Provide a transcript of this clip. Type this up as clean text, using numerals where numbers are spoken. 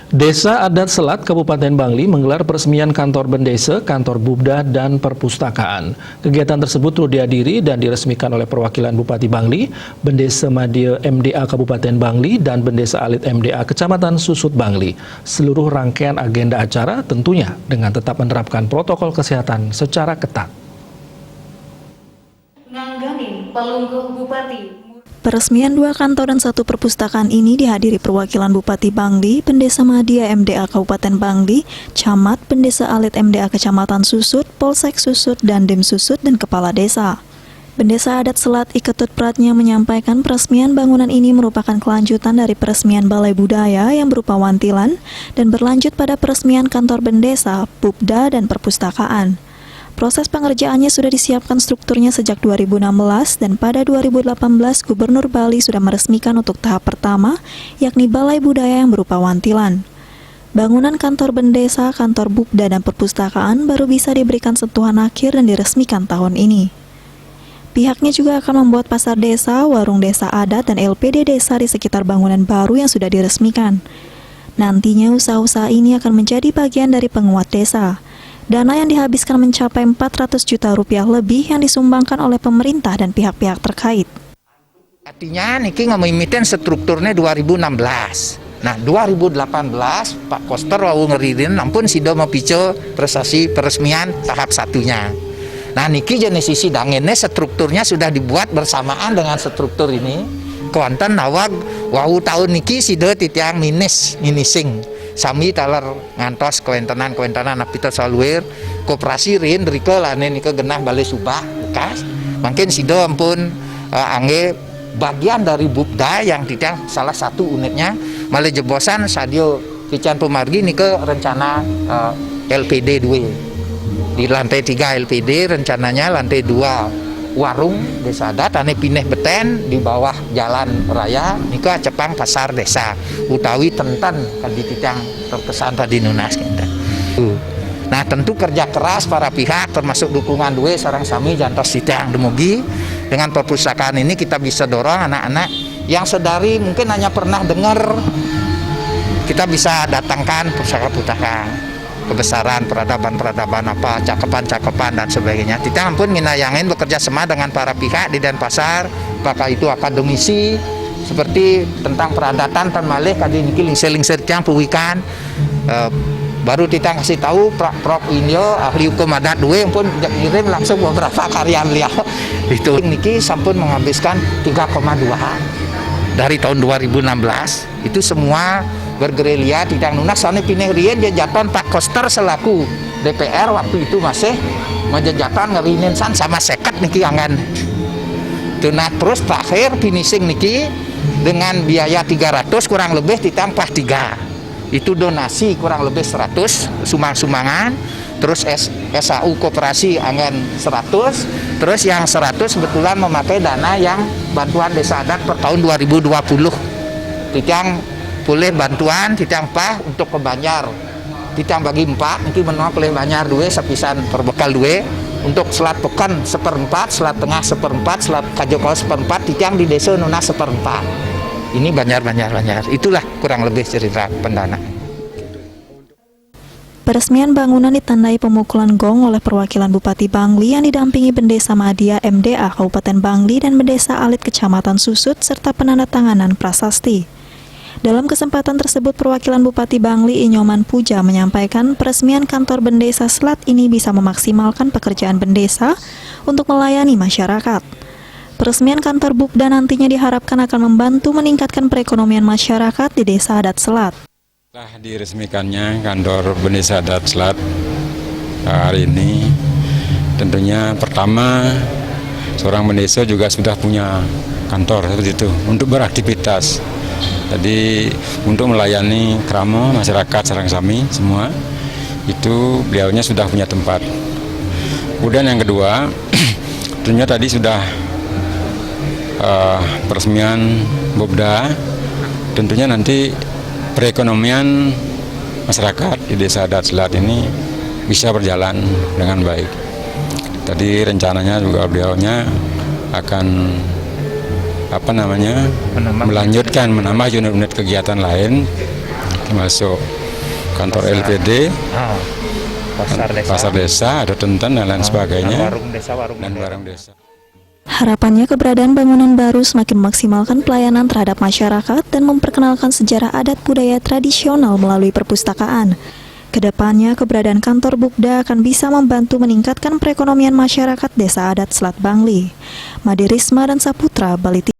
Desa Adat Selat, Kabupaten Bangli menggelar peresmian kantor Bendesa, kantor Bubda, dan perpustakaan. Kegiatan tersebut turut dihadiri dan diresmikan oleh perwakilan Bupati Bangli, Bendesa Madya MDA Kabupaten Bangli, dan Bendesa Alit MDA Kecamatan Susut Bangli. Seluruh rangkaian agenda acara tentunya dengan tetap menerapkan protokol kesehatan secara ketat. Ngangganin Palungguh Bupati. Peresmian 2 kantor dan 1 perpustakaan ini dihadiri perwakilan Bupati Bangli, Bendesa Madya MDA Kabupaten Bangli, Camat, Bendesa Alit MDA Kecamatan Susut, Polsek Susut, dan Dim Susut, dan Kepala Desa. Bendesa Adat Selat Iketut Pratnya menyampaikan peresmian bangunan ini merupakan kelanjutan dari peresmian Balai Budaya yang berupa wantilan dan berlanjut pada peresmian kantor Bendesa, Bubda, dan perpustakaan. Proses pengerjaannya sudah disiapkan strukturnya sejak 2016 dan pada 2018 Gubernur Bali sudah meresmikan untuk tahap pertama, yakni Balai Budaya yang berupa wantilan. Bangunan kantor Bendesa, kantor Bubda, dan perpustakaan baru bisa diberikan sentuhan akhir dan diresmikan tahun ini. Pihaknya juga akan membuat pasar desa, warung desa adat, dan LPD desa di sekitar bangunan baru yang sudah diresmikan. Nantinya usaha-usaha ini akan menjadi bagian dari penguat desa. Dana yang dihabiskan mencapai 400 juta rupiah lebih yang disumbangkan oleh pemerintah dan pihak-pihak terkait. Artinya niki ngamimitin strukturnya 2016. Nah 2018 Pak Koster wau ngeririn ampun sido mapico prestasi peresmian tahap satunya. Nah niki jenis isi dangennya strukturnya sudah dibuat bersamaan dengan struktur ini. Kuantan nawag wau tahun niki sido titiang minising. Sami talar ngantos kewentenan apita saluir koperasi rin rike lane nike genah Balai Subah bekas mungkin sido ampun angge bagian dari Bubda yang tidak salah satu unitnya malah jebosan sadio Kican Pemargi nike rencana LPD 2 di lantai 3 LPD rencananya lantai 2 warung desa adat ane pineh beten di bawah jalan raya nika cepang pasar desa utawi tentan kadi titang terkesan tadi nunas kita. Nah tentu kerja keras para pihak termasuk dukungan dua sarang sami jantos titang dumugi dengan perpustakaan ini kita bisa dorong anak-anak yang sedari mungkin hanya pernah dengar kita bisa datangkan pustaka-pustaka kebesaran peradaban apa cakepan dan sebagainya. Kita ampun nginayangin bekerja sama dengan para pihak di Denpasar, apakah itu akademisi seperti tentang peradatan tan malih kadi niki lingsir yang puwikan baru kita kasih tahu Prof Inyo ahli hukum adat dua pun kirim langsung beberapa karya beliau itu niki sampun menghabiskan 3,2 dari tahun 2016 itu semua bergerilya tidak nunas soalnya pineh rien jajatan Pak Koster selaku DPR waktu itu masih menjajatan ngerinin sama seket niki angan tunat terus terakhir finishing niki dengan biaya 300 kurang lebih ditambah 3 itu donasi kurang lebih 100 sumbangan terus SAU koperasi angan 100 terus yang 100 kebetulan memakai dana yang bantuan desa adat per tahun 2020 titang boleh bantuan titang pah untuk ke Banjar titang bagi 4 nanti menolak oleh Banjar 2 sepisan perbekal 2 untuk selat pekan 1/4 selat tengah 1/4 selat kajokol 1/4 titang di desa nuna 1/4 ini Banjar itulah kurang lebih cerita pendanaan. Peresmian bangunan ditandai pemukulan gong oleh perwakilan Bupati Bangli yang didampingi Bendesa Madya MDA Kabupaten Bangli dan Bendesa Alit Kecamatan Susut serta penandatanganan prasasti. Dalam kesempatan tersebut, perwakilan Bupati Bangli Inyoman Puja menyampaikan peresmian kantor Bendesa Selat ini bisa memaksimalkan pekerjaan Bendesa untuk melayani masyarakat. Peresmian kantor Bubda nantinya diharapkan akan membantu meningkatkan perekonomian masyarakat di Desa Adat Selat. Setelah diresmikannya kantor Bendesa Adat Selat hari ini, tentunya pertama seorang Bendesa juga sudah punya kantor seperti itu untuk beraktivitas. Jadi untuk melayani kramo masyarakat sarang sami semua itu beliaunya sudah punya tempat. Kemudian yang kedua tentunya tadi sudah peresmian Bubda, tentunya nanti perekonomian masyarakat di Desa Adat Selat ini bisa berjalan dengan baik. Tadi rencananya juga beliaunya akan melanjutkan menambah unit-unit kegiatan lain termasuk kantor LPD, pasar desa, ada tenten dan lain sebagainya, warung desa, dan warung desa. Harapannya keberadaan bangunan baru semakin memaksimalkan pelayanan terhadap masyarakat dan memperkenalkan sejarah adat budaya tradisional melalui perpustakaan. Kedepannya, keberadaan kantor Bukda akan bisa membantu meningkatkan perekonomian masyarakat Desa Adat Selat Bangli. Made Risma dan Saputra, Bali.